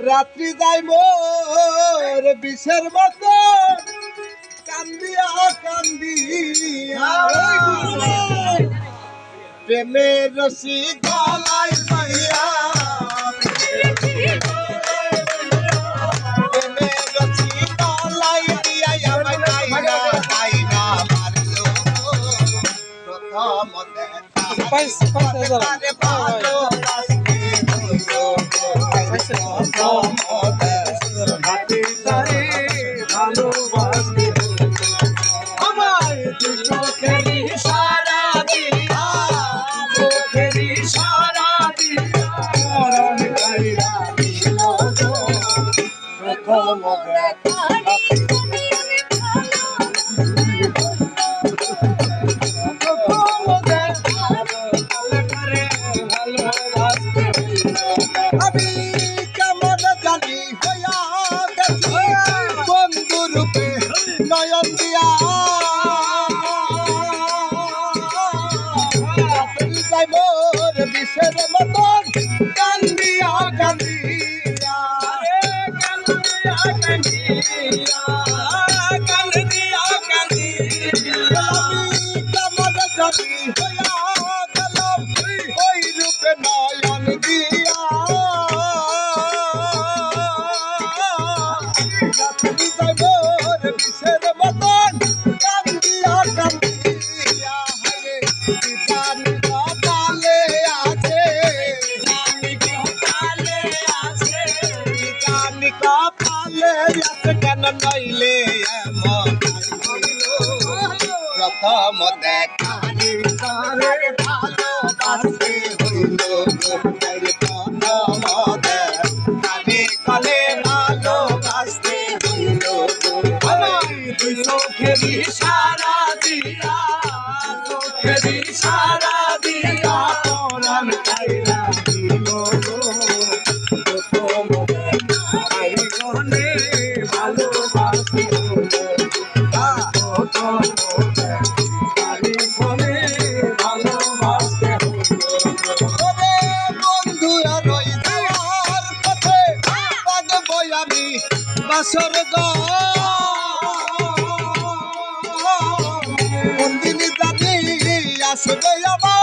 রাত্রি যাই মোর বিষের মতো কান্দিয়া কান্দিয়া প্রেমের রশি গলায় পাইয়া প্রেমের রশি গলায় দিয়া আমায় নাইনা নাইনা মারলো প্রথম দেখা ভালোবাসতে হইলো আমি কেমন জানি হইয়া গেছি বন্ধু রূপে নয়ন দিয়া যাই মোর বিষের মতন কান্দিয়া কান্দিয়া কান্দিয়া কান্দিয়া কান্দিয়া কান্দিয়া আমি কেমন জানি হইয়া গেলাম ওই রূপে নয়ন দিয়া বিষের মতন কান্দিয়া কান্দিয়া হায় জানি কপালে আছে জানি কপালে আছে কেন নইলে এমন প্রথম দেখা তারে ভালোবাসতে হইল প্রথম কলে ভালোবাসতে হইল তুই চোখের ইশারা দিয়া চোখের ইশারা দিয়া পরাণ কাইরা দিল প্রথম আইগনে ভালোবাসতে হইল প্রথম আইগনে ভালোবাসতে হইল বন্ধু আর ওই যাওয়ার পথে বাঁধবো আমি বাসর কোন দিন জানি আসবে আমার